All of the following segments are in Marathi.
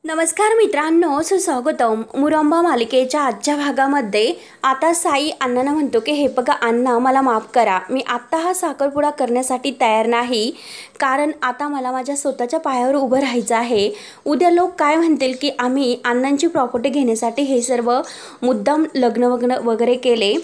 नमस्कार मित्रांनो, सुस्वागतम. मुरंबा मालिकेच्या आजच्या भागामध्ये आता साई अण्णांना म्हणतो की हे बघा अण्णा, मला माफ करा. मी आत्ता हा साखरपुडा करण्यासाठी तयार नाही, कारण आता मला माझ्या स्वतःच्या पायावर उभं राहायचं आहे. उद्या लोक काय म्हणतील की आम्ही अण्णांची प्रॉपर्टी घेण्यासाठी हे सर्व मुद्दाम लग्न वगैरे केले.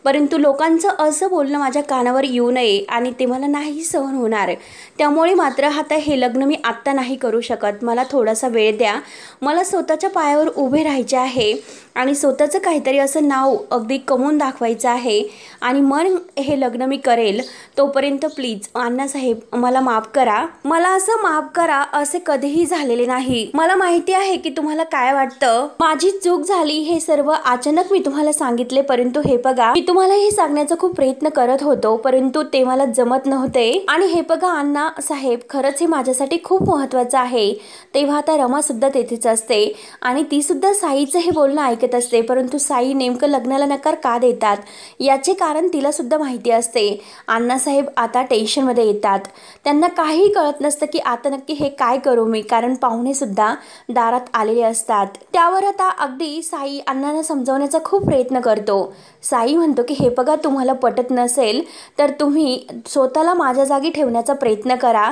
परंतु लोकांचं असं बोलणं माझ्या कानावर येऊ नये आणि ते मला नाही सहन होणार. त्यामुळे मात्र आता हे लग्न मी आत्ता नाही करू शकत. मला थोडासा वेळ द्या. मला स्वतःच्या पायावर उभे राहायचे आहे आणि स्वतःचं काहीतरी असं नाव अगदी कमवून दाखवायचं आहे आणि मग हे लग्न मी करेल. तोपर्यंत प्लीज अण्णासाहेब मला माफ करा. मला असं माफ करा असे कधीही झालेले नाही. मला माहिती आहे की तुम्हाला काय वाटतं. माझी चूक झाली, हे सर्व अचानक मी तुम्हाला सांगितले. परंतु हे बघा, मी तुम्हाला हे सांगण्याचा खूप प्रयत्न करत होतो, परंतु ते मला जमत नव्हते. आणि हे बघा अण्णा साहेब, खरंच हे माझ्यासाठी खूप महत्त्वाचं आहे. तेव्हा आता रमा सुद्धा तेथेच असते आणि ती सुद्धा साईचं हे बोलणं ऐकत असते. परंतु साई नेमकं लग्नाला नकार का देतात याचे कारण तिला सुद्धा माहिती असते. अण्णासाहेब आता टेन्शनमध्ये येतात. त्यांना काही कळत नसतं की आता नक्की हे काय करू मी, कारण पाहुणे सुद्धा दारात आलेले असतात. त्यावर आता अगदी साई अण्णांना समजावण्याचा खूप प्रयत्न करतो. साई म्हणतो की हे बघा, तुम्हाला पटत नसेल तर तुम्ही स्वतःला माझ्या जागी ठेवण्याचा प्रयत्न करा,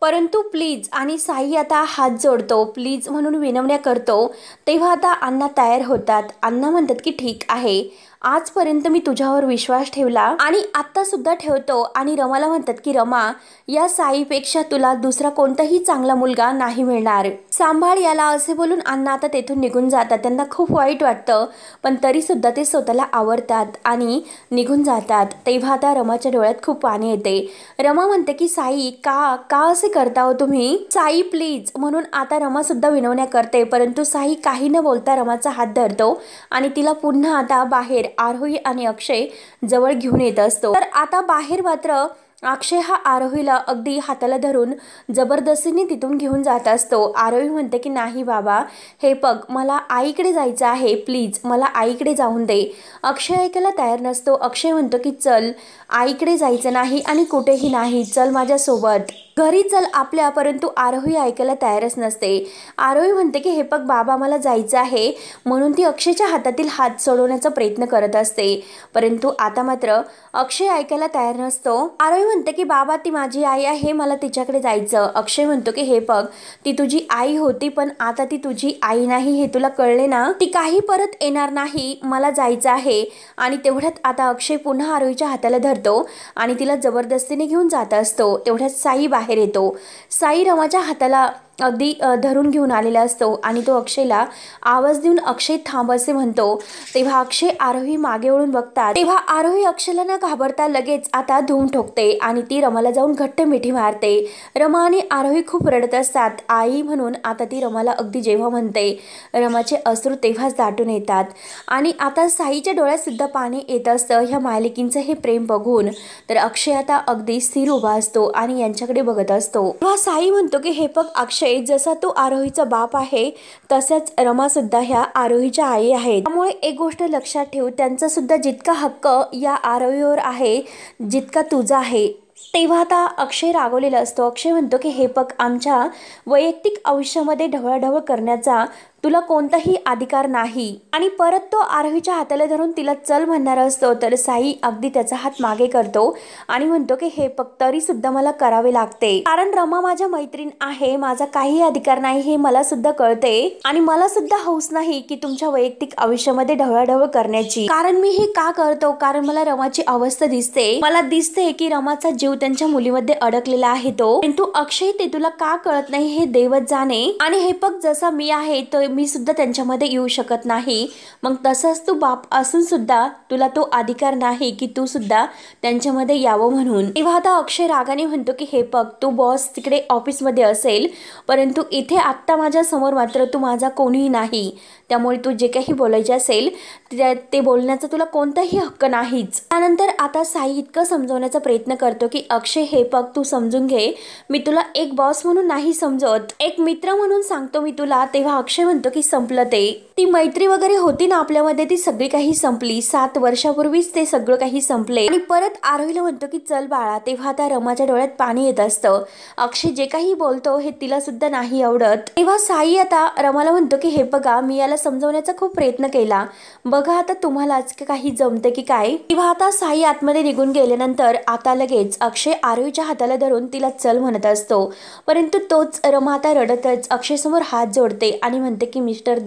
परंतु प्लीज. आणि साई आता हात जोडतो, प्लीज म्हणून विनवण्या करतो. तेव्हा आता अण्णा तयार होतात. अण्णा म्हणतात की ठीक आहे, आजपर्यंत मी तुझ्यावर विश्वास ठेवला आणि आत्ता सुद्धा ठेवतो. आणि रमाला म्हणतात की रमा, या साईपेक्षा तुला दुसरा कोणताही चांगला मुलगा नाही मिळणार, सांभाळ याला. असे बोलून अण्णा आता तेथून निघून जातात. त्यांना खूप वाईट वाटतं, पण तरी सुद्धा ते स्वतःला आवरतात आणि निघून जातात. तेव्हा आता रमाच्या डोळ्यात खूप पाणी येते. रमा म्हणते की साई, का असे करता हो तुम्ही? साई प्लीज म्हणून आता रमा सुद्धा विनवण्या करते. परंतु साई काही न बोलता रमाचा हात धरतो आणि तिला पुन्हा आता बाहेर आरोही आणि अक्षय जवळ घेऊन येत असतो. तर आता बाहेर मात्र अक्षय हा आरोहीला अगदी हाताला धरून जबरदस्तीने तिथून घेऊन जात असतो. आरोही म्हणते की नाही बाबा, हे बघ, मला आईकडे जायचं आहे, प्लीज मला आईकडे जाऊन दे. अक्षय ऐकायला तयार नसतो. अक्षय म्हणतो की चल, आईकडे जायचं नाही आणि कुठेही नाही, चल माझ्यासोबत घरी चल आपल्या. परंतु आरोही ऐकायला तयारच नसते. आरोही म्हणते की हे बघ बाबा, मला जायचं आहे, म्हणून ती अक्षयच्या हातातील हात सोडवण्याचा प्रयत्न करत असते. परंतु आता मात्र अक्षय ऐकायला तयार नसतो. आरोही म्हणते की बाबा, ती माझी आई आहे, मला तिच्याकडे जायचं. अक्षय म्हणतो की हे बघ, ती तुझी आई होती, पण आता ती तुझी आई नाही, हे तुला कळले ना? ती काही परत येणार नाही, मला जायचं आहे. आणि तेवढ्यात आता अक्षय पुन्हा आरोहीच्या हाताला धरतो आणि तिला जबरदस्तीने घेऊन जात असतो. तेवढ्यात साई बाहेर येतो. साई रमाच्या हाताला अगदी धरून घेऊन आलेला असतो आणि तो अक्षयला आवाज देऊन अक्षय थांब असे म्हणतो. तेव्हा अक्षय आरोही मागे वळून बघतात. तेव्हा आरोही अक्षयला न घाबरता लगेच आता धूम ठोकते आणि ती रमाला जाऊन घट्ट मिठी मारते. रमा आणि आरोही खूप रडत असतात. आई म्हणून आता ती रमाला अगदी जेव्हा म्हणते, रमाचे अश्रू तेव्हाच दाटून येतात. आणि आता साईच्या डोळ्यात सुद्धा पाणी येत असतं ह्या मालिकींचं हे प्रेम बघून. तर अक्षय आता अगदी स्थिर उभा असतो आणि यांच्याकडे बघत असतो. तेव्हा साई म्हणतो की हे बघ अक्षय, जसा तू आरोहीचा बाप आहे, तसंच रमा सुद्धा ह्या आरोहीच्या आई आहे. त्यामुळे एक गोष्ट लक्षात ठेव, त्यांचा सुद्धा जितका हक्क या आरोहीवर आहे जितका तुझा आहे. तेव्हा आता अक्षय रागवलेला असतो. अक्षय म्हणतो की हे बघ, आमच्या वैयक्तिक आयुष्यामध्ये ढवळाढवळ करण्याचा तुला कोणताही अधिकार नाही. आणि परत तो आरोहीच्या हाताला धरून तिला चल म्हणणार असतो. तर साई अगदी त्याचा हात मागे करतो आणि म्हणतो की हे बघ, तरी सुद्धा मला करावे लागते, कारण रमा माझ्या मैत्रीण आहे, माझा काही अधिकार नाही हे मला सुद्धा कळते. आणि मला सुद्धा हौस नाही की तुमच्या वैयक्तिक आयुष्यामध्ये ढवळाढवळ करण्याची. कारण मी हे का करतो, कारण मला रमाची अवस्था दिसते. मला दिसते की रमाचा जीव त्यांच्या मुलीमध्ये अडकलेला आहे तो. परंतु अक्षय, ते तुला का कळत नाही हे देवच जाणे. आणि हे बघ, जसा मी आहे तर मी सुद्धा त्यांच्यामध्ये येऊ शकत नाही, मग तसंच तू बाप असून सुद्धा तुला तो अधिकार नाही की तू सुद्धा त्यांच्यामध्ये यावं म्हणून. तेव्हा आता अक्षय रागाने म्हणतो की हे बघ, तू बॉस तिकडे ऑफिसमध्ये असेल, परंतु इथे आत्ता माझ्या समोर मात्र तू माझा कोणीही नाही. त्यामुळे तू जे काही बोलायचे असेल ते बोलण्याचा तुला कोणताही हक्क नाहीच. त्यानंतर आता साई इतकं समजवण्याचा प्रयत्न करतो की अक्षय, हे बघ, तू समजून घे, मी तुला एक बॉस म्हणून नाही समजत, एक मित्र म्हणून सांगतो मी तुला. तेव्हा अक्षय म्हणतो की संपलं ते, ती मैत्री वगैरे होती ना आपल्यामध्ये ती सगळी काही संपली. 7 वर्षापूर्वीच ते सगळं काही संपले. आणि परत आरोहीला म्हणतो की चल बाळा. तेव्हा आता रमाच्या डोळ्यात पाणी येत असतं. अक्षय जे काही बोलतो हे तिला सुद्धा नाही आवडत. तेव्हा साई आता रमाला म्हणतो की हे बघा मी याला समजवण्याचा खूप प्रयत्न केला, बघा आता तुम्हालाच काही जमते की काय. तेव्हा आता साई आतमध्ये निघून गेल्यानंतर आता लगेच अक्षय आरोहीच्या हाताला धरून तिला चल म्हणत असतो. परंतु तोच रमा आता रडतच अक्षय समोर हात जोडते आणि म्हणते की मिस्टर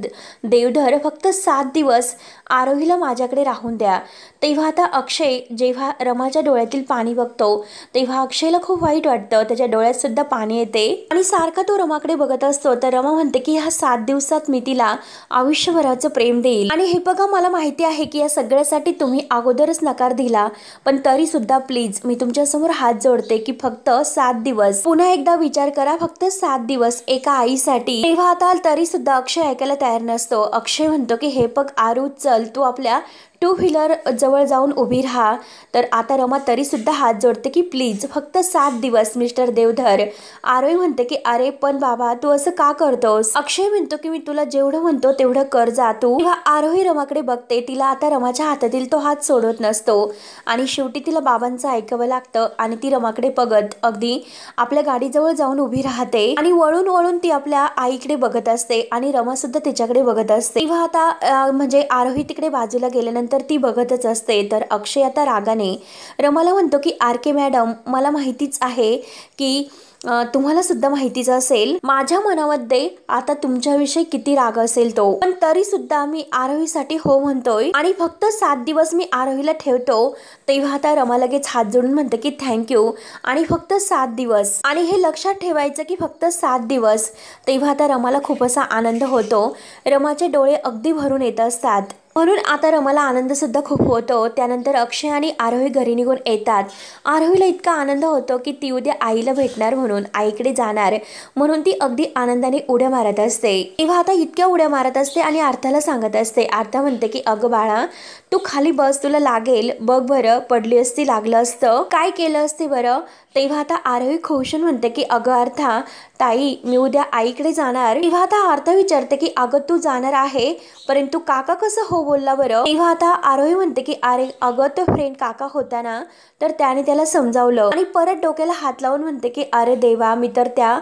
देवधर फक्त 7 दिवस आरोहीला माझ्याकडे राहून द्या. तेव्हा आता अक्षय जेव्हा रमाच्या डोळ्यातील पाणी बघतो तेव्हा अक्षयला खूप वाईट वाटतं. त्याच्या डोळ्यात सुद्धा पाणी येते आणि सारखा तो रमाकडे बघत असतो. तर रमा म्हणते की ह्या 7 दिवसात मी तिला आयुष्यभराचं प्रेम देईल. आणि हे बघा मला माहिती आहे की या सगळ्यासाठी तुम्ही अगोदरच नकार दिला, पण तरी सुद्धा प्लीज मी तुमच्यासमोर हात जोडते की फक्त 7 दिवस पुन्हा एकदा विचार करा, फक्त 7 दिवस एका आईसाठी. तेव्हा आता तरी सुद्धा अक्षय ऐकायला तयार नसतो. अक्षय म्हणतो की हे बघ आरू चल तू आपल्या 2 व्हीलर जवळ जाऊन उभी राहा. तर आता रमा तरी सुद्धा हात जोडते की प्लीज फक्त 7 दिवस मिस्टर देवधर. आरोही म्हणते की अरे पण बाबा तू असं का करतोस. अक्षय म्हणतो की मी तुला जेवढं म्हणतो तेवढं कर जा तू. तेव्हा आरोही रमाकडे बघते. तिला आता रमाच्या हातातील तो हात सोडत नसतो आणि शेवटी तिला बाबांचं ऐकावं लागतं आणि ती रमाकडे बघत अगदी आपल्या गाडीजवळ जाऊन उभी राहते आणि वळून वळून ती आपल्या आईकडे बघत असते आणि रमा सुद्धा तिच्याकडे बघत असते. तेव्हा आता म्हणजे आरोही तिकडे बाजूला गेल्यानंतर तर ती बघतच असते. तर अक्षय आता रागाने रमाला म्हणतो की आर.के. मॅडम मला माहितीच आहे की तुम्हाला सुद्धा माहितीच असेल माझ्या मनामध्ये आता तुमच्याविषयी किती राग असेल तो, पण तरी सुद्धा मी आरोहीसाठी हो म्हणतोय आणि फक्त 7 दिवस मी आरोहीला ठेवतो. तेव्हा आता रमा लगेच हात जोडून म्हणते की थँक्यू आणि फक्त 7 दिवस आणि हे लक्षात ठेवायचं की फक्त 7 दिवस. तेव्हा आता रमाला खूप असा आनंद होतो. रमाचे डोळे अगदी भरून येत असतात. म्हणून आता रमाला आनंद सुद्धा खूप होतो. त्यानंतर अक्षय आणि आरोही घरी निघून येतात. आरोहीला इतका आनंद होतो की ती उद्या आईला भेटणार म्हणून आईकडे जाणार म्हणून ती अगदी आनंदाने उड्या मारत असते. तेव्हा आता इतक्या उड्या मारत असते आणि अर्थाला सांगत असते. अर्था म्हणते की अगं बाळा तू खाली बस तुला लागेल बघ बरं, पडली असती लागलं असतं काय केलं असते बरं. तेव्हा आता आरोही खुशून म्हणते की अगं अर्था ताई मी उद्या आईकडे जाणार. तेव्हा आता अर्था विचारते की अगं तू जाणार आहे परंतु काका कसं हो बोलला बरं. तेव्हा आता आरोही म्हणते की अरे अगं तो फ्रेंड काका होता ना तर त्याने त्याला समजावलं आणि परत डोक्याला हात लावून म्हणते की अरे देवा मी तर त्या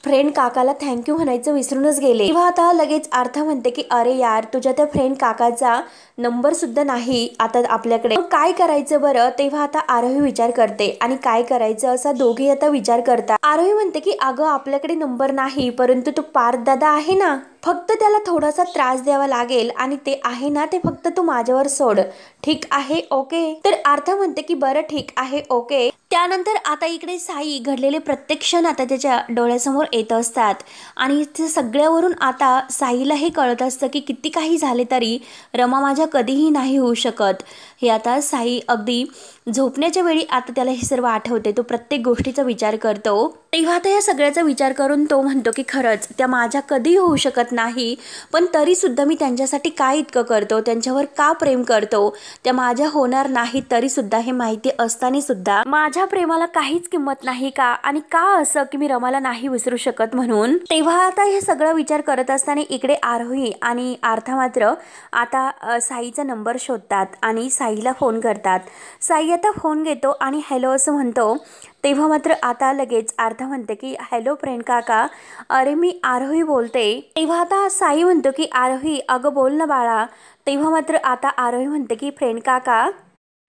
फ्रेंड काकाला थँक्यू म्हणायचं विसरूनच गेले. तेव्हा आता लगेच अर्था म्हणते की अरे यार तुझ्या त्या फ्रेंड काकाचा नंबर सुद्धा नाही आता आपल्याकडे, काय करायचं बरं. तेव्हा आता आरोही विचार करते आणि काय करायचं असा दोघे आता विचार करतात. आरोही म्हणते की अगं आपल्याकडे नंबर नाही परंतु तो पार्थ दादा आहे ना, फक्त त्याला थोडासा त्रास द्यावा लागेल आणि ते आहे ना ते फक्त तू माझ्यावर सोड, ठीक आहे ओके. तर अर्था म्हणते की बरं ठीक आहे ओके. त्यानंतर आता इकडे साई घडलेले प्रत्येक क्षण आता त्याच्या डोळ्यासमोर येत असतात आणि ते सगळ्यावरून आता साईला हे कळत असतं की किती काही झाले तरी रमा माझ्या कधीही नाही होऊ शकत. हे आता साई अगदी झोपण्याच्या वेळी आता त्याला हे सर्व आठवते. तो प्रत्येक गोष्टीचा विचार करतो. तेव्हा आता या सगळ्याचा विचार करून तो म्हणतो की खरंच त्या माझ्या कधी होऊ शकत नाही, पण तरी सुद्धा मी त्यांच्यासाठी काय इतकं करतो, त्यांच्यावर का प्रेम करतो, त्या माझ्या होणार नाही तरी सुद्धा हे माहिती असताना सुद्धा माझ्या प्रेमाला काहीच किंमत नाही का आणि का असं की मी रमाला नाही विसरू शकत म्हणून. तेव्हा आता हे सगळं विचार करत असताना इकडे आरोही आणि अर्था मात्र आता साईचा नंबर शोधतात आणि साईला फोन करतात. साई आता फोन घेतो आणि हॅलो असं म्हणतो. तेव्हा मात्र आता लगेच अर्था म्हणते की हॅलो फ्रेंड काका, अरे मी आरोही बोलते. तेव्हा आता साई म्हणतो की आरोही अगं बोल ना बाळा. तेव्हा मात्र आता आरोही म्हणते की फ्रेंड काका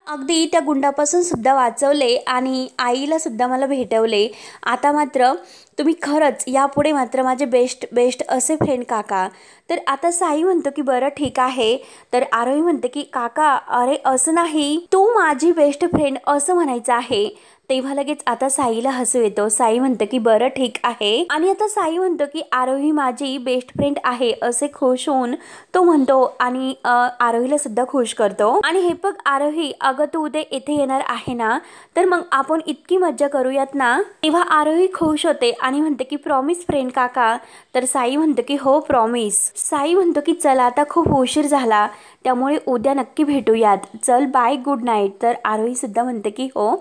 अगदी त्या गुंडापासून सुद्धा वाचवले आणि आईला सुद्धा मला भेटवले. आता मात्र तुम्ही खरंच यापुढे मात्र माझे बेस्ट असे फ्रेंड काका. तर आता साई म्हणतो की बरं ठीक आहे. तर आरोही म्हणते की काका अरे असं नाही, तू माझी बेस्ट फ्रेंड असं म्हणायचं आहे. तेव्हा लगेच आता साईला हसू येतो. साई म्हणतो की बरं ठीक आहे आणि आता साई म्हणतो की आरोही माझी बेस्ट फ्रेंड आहे असे खुश होऊन तो म्हणतो आणि आरोहीला सुद्धा खुश करतो. आणि हे बघ आरोही अगं तू उद्या इथे येणार आहे ना, तर मग आपण इतकी मज्जा करूयात ना. तेव्हा आरोही खुश होते आणि म्हणते की प्रॉमिस फ्रेंड काका. तर साई म्हणतो की हो प्रॉमिस. साई म्हणतो की चला आता खूप उशीर झाला, त्यामुळे उद्या नक्की भेटूयात, चल बाय गुड नाईट. तर आरोही सुद्धा म्हणते की हो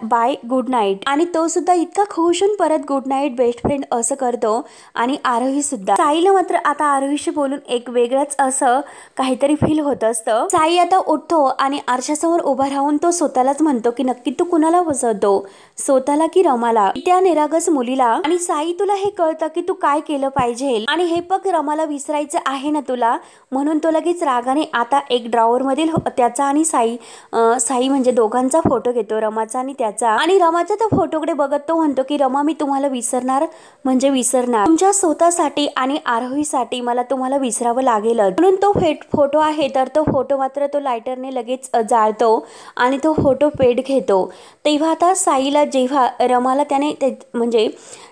बाय गुड नाईट. आणि तो सुद्धा इतका खुश होऊन परत गुड नाईट बेस्ट फ्रेंड असं करतो. आणि आरोही सुद्धा. साईला मात्र आता आरोहीशी बोलून एक वेगळंच असं काहीतरी फील होत असतं. साई आता उठतो आणि आरशासमोर उभा राहून तो स्वतःलाच म्हणतो की नक्की तू कुणाला फसवतो, स्वतःला की रमाला, त्या निरागस मुलीला. आणि साई तुला हे कळतं की तू काय केलं पाहिजे आणि हे पक रमाला विसरायचं आहे ना तुला, म्हणून तो लगेच रागाने आता एक ड्रॉवर मधील त्याचा आणि साई म्हणजे दोघांचा फोटो घेतो, रमाचा आणि त्याचा. आणि रमाच्या त्या फोटोकडे बघत तो म्हणतो की रमा मी तुम्हाला विसरणार म्हणजे विसरणार, तुमच्या स्वतःसाठी आणि आरोहीसाठी मला तुम्हाला विसरावं लागेलच. म्हणून तो फोटो आहे तर तो फोटो मात्र तो लायटरने लगेच जाळतो आणि तो फोटो पेट घेतो. तेव्हा आता साईला जेव्हा रमाला त्याने म्हणजे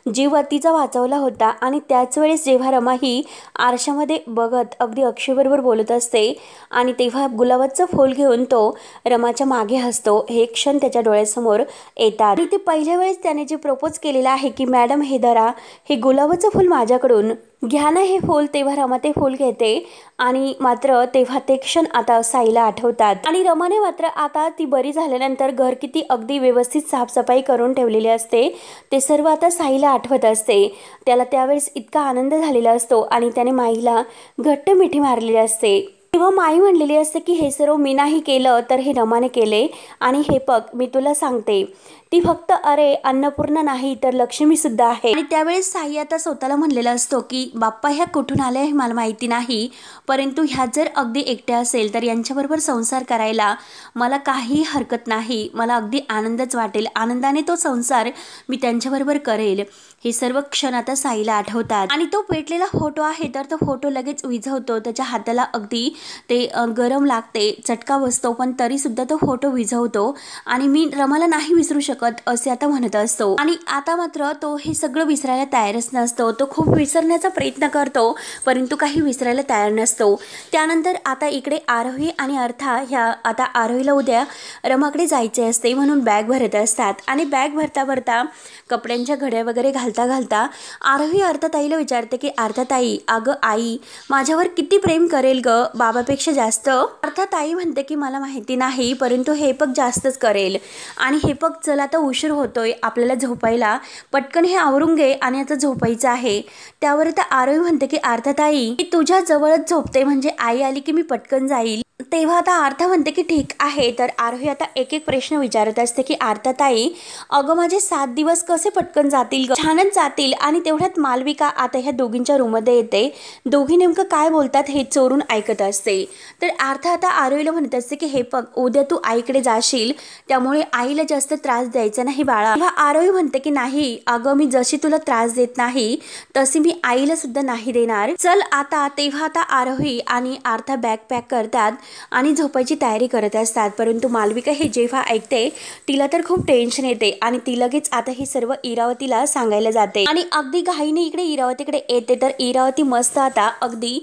जीव तिचा वाचवला होता आणि त्याच वेळेस जेव्हा रमा ही आरशामध्ये बघत अगदी अक्षयबरोबर बोलत असते आणि तेव्हा गुलाबाचं फूल घेऊन तो रमाच्या मागे हसतो, हे क्षण त्याच्या डोळ्यासमोर येतात. आणि ते पहिल्या वेळेस त्याने जे प्रपोज केलेलं आहे की मॅडम हे धरा, हे गुलाबाचं फूल माझ्याकडून घ्या ना हे फूल, तेव्हा रमा ते फूल घेते. आणि मात्र तेव्हा ते क्षण आता साईला आठवतात. आणि रमाने मात्र आता ती बरी झाल्यानंतर घर किती अगदी व्यवस्थित साफसफाई करून ठेवलेली असते ते सर्व आता साईला आठवत असते. त्याला त्यावेळेस इतका आनंद झालेला असतो आणि त्याने माईला घट्ट मिठी मारलेली असते. तेव्हा माई म्हणलेली असते की हे सर्व मी नाही केलं तर हे रमाने केले आणि हे पग मी तुला सांगते ती फक्त अरे अन्नपूर्णा नाही तर लक्ष्मी सुद्धा आहे. आणि त्यावेळेस साई आता स्वतःला म्हणलेला असतो की बाप्पा ह्या कुठून आल्या हे मला माहिती नाही, परंतु ह्या जर अगदी एकट्या असेल तर यांच्याबरोबर संसार करायला मला काही हरकत नाही, मला अगदी आनंदच वाटेल, आनंदाने तो संसार मी त्यांच्याबरोबर करेल. हे सर्व क्षण आता साईला आठवतात. आणि तो पेटलेला फोटो आहे तर तो फोटो लगेच विझवतो, त्याच्या हाताला अगदी ते गरम लागते, चटका बसतो, पण तरी सुद्धा तो फोटो विझवतो आणि मी रमाला नाही विसरू शकत असे आता म्हणत असतो. आणि आता मात्र तो हे सगळं विसरायला तयारच नसतो, तो खूप विसरण्याचा प्रयत्न करतो परंतु काही विसरायला तयार नसतो. त्यानंतर आता इकडे आरोही आणि अर्था ह्या आता आरोहीला उद्या रमाकडे जायचे असते म्हणून बॅग भरत असतात. आणि बॅग भरता भरता कपड्यांच्या घड्या वगैरे घालता घालता आरोही अर्थाताईला विचारते की अर्थाताई अगं आई माझ्यावर किती प्रेम करेल ग बाबापेक्षा जास्त. अर्थाताई म्हणते की मला माहिती नाही परंतु हे पग जास्तच करेल. आणि हे पग चला आता उशीर होतोय आपल्याला झोपायला, पटकन हे आवरून घे आणि आता झोपायचं आहे. त्यावर आता आरोही म्हणते की अर्थाताई मी तुझ्या जवळच झोपते, म्हणजे आई आली की मी पटकन जाईल. तेव्हा आता अर्था म्हणते की ठीक आहे. तर आरोही आता एक एक प्रश्न विचारत असते की अर्थाताई अगं माझे 7 दिवस कसे पटकन जातील ग, छानच जातील. आणि तेवढ्यात मालविका आता ह्या दोघींच्या रूममध्ये येते, दोघी नेमकं काय बोलतात हे चोरून ऐकत असते. तर अर्था आता आरोहीला म्हणत असते की हे बघ उद्या तू आईकडे जाशील त्यामुळे आईला जास्त त्रास द्यायचा नाही बाळा. तेव्हा आरोही म्हणते की नाही अगं मी जशी तुला त्रास देत नाही तशी मी आईला सुद्धा नाही देणार, चल आता. तेव्हा आता आरोही आणि अर्था बॅग पॅक करतात आणि झोपायची तयारी करत असतात. परंतु मालविका हे जेव्हा ऐकते तिला तर खूप टेन्शन येते आणि ती लगेच आता हे सर्व इरावतीला सांगायला जाते. आणि अगदी घाईने इकडे इरावतीकडे येते तर इरावती मस्त आता अगदी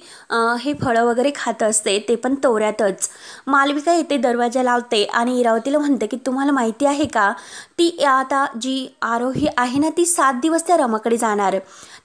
हे फळं वगैरे खात असते, ते पण तोऱ्यातच. मालविका येते, दरवाजा लावते आणि इरावतीला म्हणते की तुम्हाला माहिती आहे का ती आता जी आरोही आहे ना ती 7 दिवस त्या रमाकडे जाणार.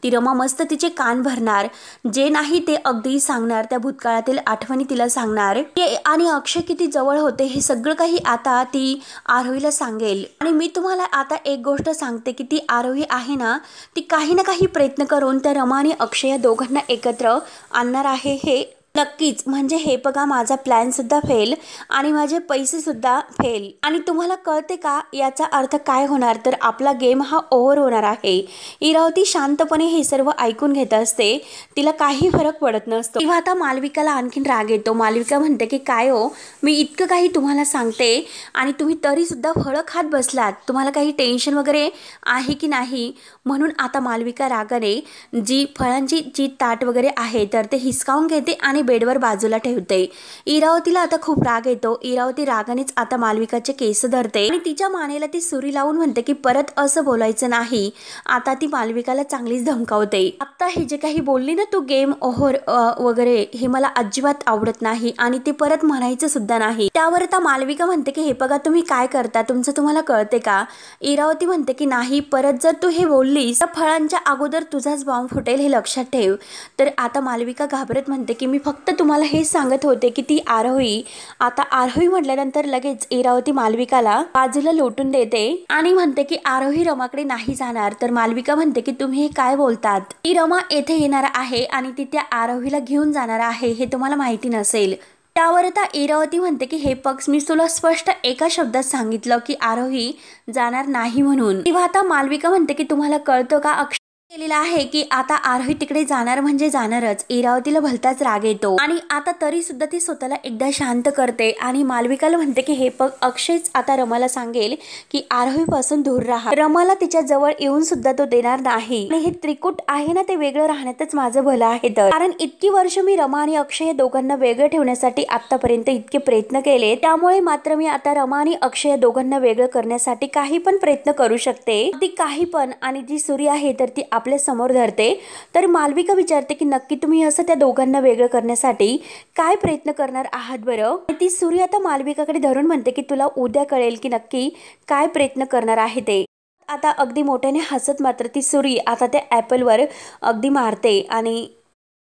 ती रमा मस्त तिचे कान भरणार, जे नाही ते अगदी सांगणार, त्या भूतकाळातील आठवणी तिला सांगणार आणि अक्षय किती जवळ होते हे सगळं काही आता ती आरोहीला सांगेल. आणि मी तुम्हाला आता एक गोष्ट सांगते की ती आरोही आहे ना ती काही ना काही प्रयत्न करून त्या रमा आणि अक्षय या दोघांना एकत्र आणणार आहे हे नक्कीच. म्हणजे हे बघा माझा प्लॅन सुद्धा फेल आणि माझे पैसे सुद्धा फेल. आणि तुम्हाला कळते का याचा अर्थ काय होणार, तर आपला गेम हा ओव्हर होणार आहे. इरावती शांतपणे हे सर्व ऐकून घेत असते, तिला काही फरक पडत नसतो. तेव्हा आता मालविकाला आणखीन राग येतो. मालविका म्हणते की काय हो मी इतकं काही तुम्हाला सांगते आणि तुम्ही तरी सुद्धा फळं खात बसलात, तुम्हाला काही टेन्शन वगैरे आहे की नाही. म्हणून आता मालविका रागाने जी फळांची जी ताट वगैरे आहे तर ते हिसकावून घेते आणि बेडवर बाजूला ठेवते। इरावतीला आता खूप राग येतो। इरावती रागानेच आता मालविकाचे केस धरते आणि तिच्या मानेला ती सुरी लावून म्हणते की परत असं बोलायचं नाही। आता ती मालविकाला चांगलीच धमकावते। आता हे जे काही बोलली ना तू गेम ओव्हर वगैरे, हे मला अजिबात आवडत नाही आणि ते परत म्हणायचं सुद्धा नाही। त्यावर आता मालविका म्हणते की हे बघा तुम्ही काय करता, तुमचं तुम्हाला कळते का? इरावती म्हणते की नाही, परत जर तू हे बोललीस तर फळांच्या अगोदर तुझाच बॉम्ब फुटेल, हे लक्षात ठेव। तर आता मालविका घाबरत म्हणते की मी फक्त तुम्हाला हे सांगत होते की ती आरोही। आता आरोही म्हटल्यानंतर लगेच इरावती मालविकाला बाजूला लोटून देते आणि म्हणते की आरोही रमाकडे नाही जाणार। तर मालविका म्हणते की तुम्ही हे काय बोलतात? ती रमा येथे येणार आहे आणि ती त्या आरोहीला घेऊन जाणार आहे, हे तुम्हाला माहिती नसेल। त्यावर आता इरावती म्हणते की हे पक्ष मी तुला स्पष्ट एका शब्दात सांगितलं की आरोही जाणार नाही म्हणून। तेव्हा आता मालविका म्हणते की तुम्हाला कळतं का, अक्षय केलेला आहे की आता आरोही तिकडे जाणार म्हणजे जाणारच। इरावतीला भलताच राग येतो आणि आता तरी सुद्धा ती स्वतःला एकदा शांत करते आणि मालविकाला म्हणते की हे बघ, अक्षयच आता रमाला सांगेल की आरोही पासून दूर राहा। रमाला तिच्या जवळ येऊन सुद्धा तो देणार नाही आणि हे त्रिकूट आहे ना ते वेगळं राहण्यातच माझं भलं आहे। तर कारण इतकी वर्ष मी रमा आणि अक्षय या दोघांना वेगळं ठेवण्यासाठी आतापर्यंत इतके प्रयत्न केले, त्यामुळे मात्र मी आता रमा आणि अक्षय या दोघांना वेगळं करण्यासाठी काही पण प्रयत्न करू शकते, ती काही पण। आणि जी सूर्य आहे तर ती आपल्या समोर धरते। तर मालविका विचारते की नक्की तुम्ही असं त्या दोघांना वेगळं करण्यासाठी काय प्रयत्न करणार आहात बरं? ती सूर्य आता मालविकाकडे धरून म्हणते की तुला उद्या कळेल की नक्की काय प्रयत्न करणार आहे ते। आता अगदी मोठ्याने हसत मात्र ती सूर्य आता त्या ॲपलवर अगदी मारते आणि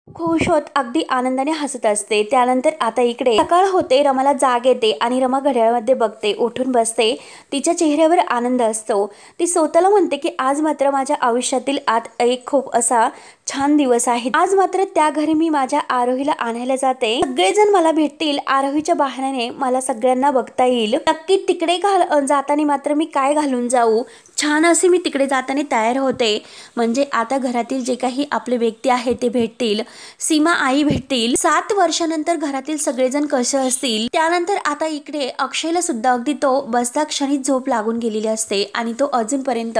खुश होत अगदी आनंदाने हसत असते। त्यानंतर आता इकडे सकाळ होते, रमाला जाग येते आणि रमा घड्याळामध्ये बघते, उठून बसते, तिच्या चेहऱ्यावर आनंद असतो। ती स्वतःला म्हणते की आज मात्र माझ्या आयुष्यातील आत एक खूप असा छान दिवस आहे। आज मात्र त्या घरी मी माझ्या आरोहीला आणायला जाते, सगळेजण मला भेटतील, आरोहीच्या बहाण्याने मला सगळ्यांना बघता येईल। नक्की तिकडे जाताना मात्र मी काय घालून जाऊ, छान असे मी तिकडे जाताना तयार होते, म्हणजे आता घरातील जे काही आपले व्यक्ती आहेत ते भेटतील, सीमा आई भेटतील, 7 वर्षानंतर घरातील सगळेजण कसे असतील। त्यानंतर आता इकडे अक्षयला सुद्धा अगदी तो बसता क्षणी झोप लागून गेलेली असते आणि तो अजूनपर्यंत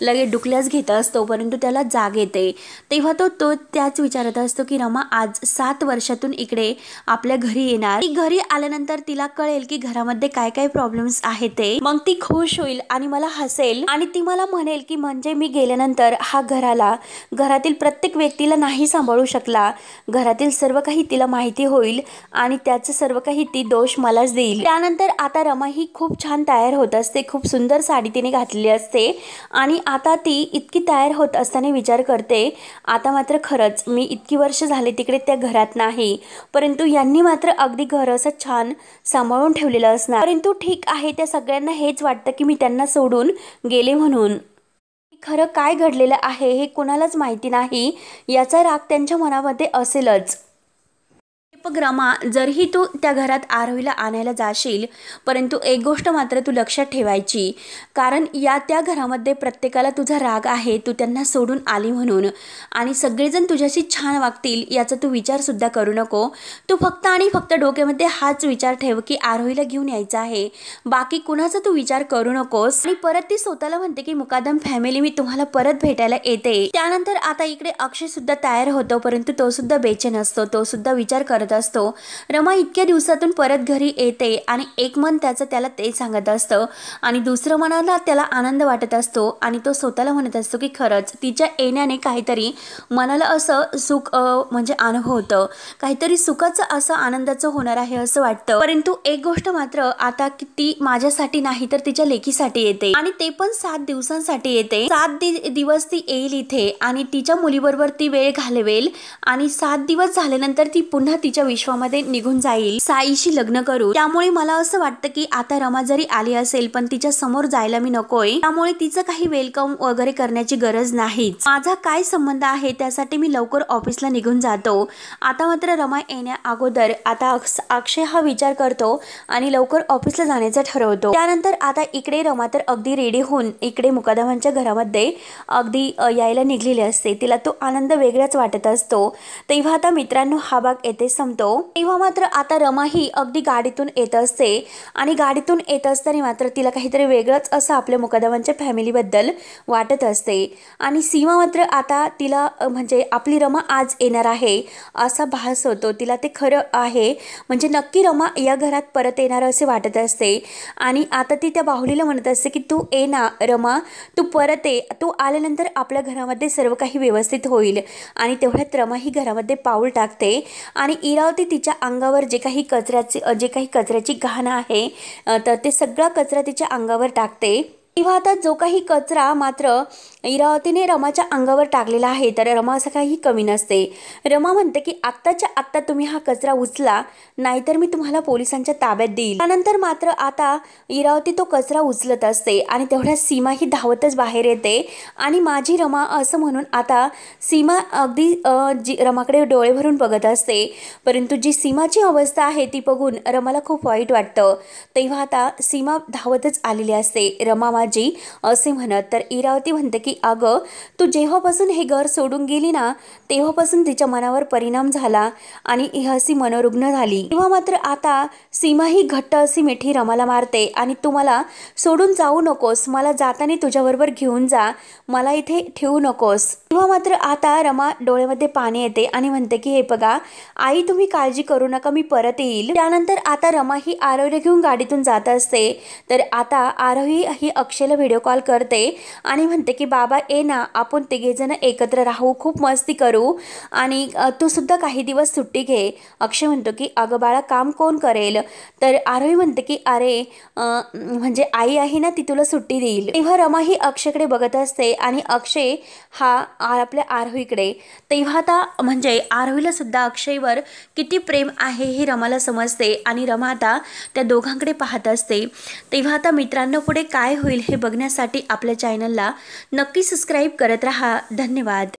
लगेच डुकल्यास घेत असतो, परंतु त्याला जाग येते। तेव्हा तो त्याच विचारत असतो की रमा आज 7 वर्षातून इकडे आपल्या घरी येणार, ती घरी आल्यानंतर तिला कळेल की घरामध्ये काय काय प्रॉब्लेम्स आहेत ते, मग ती खुश होईल आणि मला हसेल आणि ती मला म्हणेल की म्हणजे मी गेल्यानंतर हा घरातील प्रत्येक व्यक्तीला नाही सांभाळू शकला, घरातील सर्व काही तिला माहिती होईल आणि त्याचं सर्व काही ती दोष मलाच देईल। त्यानंतर आता रमा ही खूप छान तयार होत असते, खूप सुंदर साडी तिने घातलेली असते आणि आता ती इतकी तयार होत असताना विचार करते आता मात्र खरंच मी इतकी वर्ष झाले तिकडे त्या घरात नाही, परंतु यांनी मात्र अगदी घर असं छान सांभाळून ठेवलेलं असणार, परंतु ठीक आहे त्या सगळ्यांना हेच वाटतं की मी त्यांना सोडून गेले म्हणून। खरं काय घडलेलं आहे हे कोणालाच माहिती नाही, याचा राग त्यांच्या मनामध्ये असेलच। बघ रमा, जरही तू त्या घरात आरोहीला आणायला जाशील, परंतु एक गोष्ट मात्र तू लक्षात ठेवायची, कारण त्या घरामध्ये प्रत्येकाला तुझा राग आहे, तू त्यांना सोडून आली म्हणून, आणि सगळेजण तुझ्याशी छान वागतील याचा तू विचार सुद्धा करू नको। तू फक्त आणि फक्त डोक्यामध्ये हाच विचार ठेव की आरोहीला घेऊन यायचं आहे, बाकी कुणाचा तू विचार करू नकोस। आणि परत ती स्वतःला म्हणते की मुकादम फॅमिली मी तुम्हाला परत भेटायला येते। त्यानंतर आता इकडे अक्षय सुद्धा तयार होतो, परंतु तो सुद्धा बेचैन असतो, तो सुद्धा विचार करत असतो रमा इतक्या दिवसातून परत घरी येते आणि एक मन त्याचं त्याला ते सांगत असतं आणि दुसरं मनाला त्याला आनंद वाटत असतो आणि तो स्वतःला म्हणत असतो की खरंच तिच्या येण्याने काहीतरी मनाला असं सुख म्हणजे अनुभव होतं, काहीतरी सुखाचं असं आनंदाचं होणार आहे असं वाटतं। परंतु एक गोष्ट मात्र आता की ती माझ्यासाठी नाही तर तिच्या लेकीसाठी येते आणि ते पण 7 दिवसांसाठी येते। 7 दिवस ती येईल इथे आणि तिच्या मुलीबरोबर ती वेळ घालवेल आणि 7 दिवस झाल्यानंतर ती पुन्हा तिच्या विश्वामध्ये निघून जाईल साईशी लग्न करू। त्यामुळे मला असं वाटतं की आता रमा जरी आली असेल पण तिच्या समोर जायला मी नकोय, त्यामुळे तिचं काही वेलकम वगैरे करण्याची गरज नाही। माझा काय संबंध आहे त्यासाठी मी लवकर ऑफिसला निघून जातो। आता मात्र रमा येण्या अगोदर आता अक्षय हा विचार करतो आणि लवकर ऑफिसला जाण्याचं ठरवतो। त्यानंतर आता इकडे रमा तर अगदी रेडी होऊन इकडे मुकादमांच्या घरामध्ये अगदी यायला निघलेली असते, तिला तो आनंद वेगळाच वाटत असतो। तेव्हा आता मित्रांनो हा भाग येथे म्हणतो। तेव्हा मात्र आता रमा ही अगदी गाडीतून येत असते आणि गाडीतून येत असताना मात्र तिला काहीतरी वेगळंच असं आपल्या मुकदमांच्या फॅमिलीबद्दल वाटत असते आणि सीमा मात्र आता तिला म्हणजे आपली रमा आज येणार आहे असा भास होतो। तिला ते खरं आहे म्हणजे नक्की रमा या घरात परत येणार असे वाटत असते आणि आता ती त्या बाहुलीला म्हणत असते की तू ये ना रमा, तू परत ये, तू आल्यानंतर आपल्या घरामध्ये सर्व काही व्यवस्थित होईल। आणि तेवढ्यात रमा ही घरामध्ये पाऊल टाकते आणि इरावती तिच्या अंगावर जे काही कचऱ्याची घाण आहे तर ते सगळा कचरा तिच्या अंगावर टाकते। तेव्हा आता जो काही कचरा मात्र इरावतीने रमाच्या अंगावर टाकलेला आहे तर रमा असं काही कमी नसते। रमा म्हणते की आत्ताच्या आत्ता तुम्ही हा कचरा उचला, नाहीतर मी तुम्हाला पोलिसांच्या ताब्यात देईल। त्यानंतर मात्र आता इरावती तो कचरा उचलत असते आणि तेवढ्या सीमा ही धावतच बाहेर येते आणि माझी रमा असं म्हणून आता सीमा अगदी रमाकडे डोळे भरून बघत असते, परंतु जी सीमाची अवस्था आहे ती बघून रमाला खूप वाईट वाटतं। तेव्हा आता सीमा धावतच आलेली असते रमा माझी असे म्हणत, तर इरावती म्हणते की अगं तू जेव्हापासून हे घर सोडून गेली ना तेव्हापासून तिच्या मनावर परिणाम झाला आणि ही अशी मनोरुग्ण झाली। तेव्हा मात्र आता सीमा ही घट्ट अशी मिठी रमाला मारते आणि तू मला सोडून जाऊ नकोस, मला जाताना तुझ्याबरोबर घेऊन जा, मला इथे ठेवू नकोस। तेव्हा मात्र आता रमा डोळ्यामध्ये पाणी येते आणि म्हणते की हे बघा आई, तुम्ही काळजी करू नका, मी परत येईल। त्यानंतर आता रमा ही आरोहीला घेऊन गाडीतून जात असते तर आता आरोही ही अक्षयला व्हिडिओ कॉल करते आणि म्हणते की बाबा ये ना, आपण तिघेजण एकत्र राहू, खूप मस्ती करू आणि तू सुद्धा काही दिवस सुट्टी घे। अक्षय म्हणतो की अगं बाळा काम कोण करेल, तर आरोही म्हणते की अरे म्हणजे आई आहे ना, ती तुला सुट्टी देईल। तेव्हा रमा ही अक्षयकडे बघत असते आणि अक्षय हा आपल्या आरोहीकडे। तेव्हा आता म्हणजे आरोहीला सुद्धा अक्षयवर किती प्रेम आहे हे रमाला समजते आणि रमा आता त्या दोघांकडे पाहत असते। तेव्हा आता मित्रांनो पुढे काय होईल हे बघण्यासाठी आपल्या चॅनलला नक्की सबस्क्राईब करत राहा। धन्यवाद।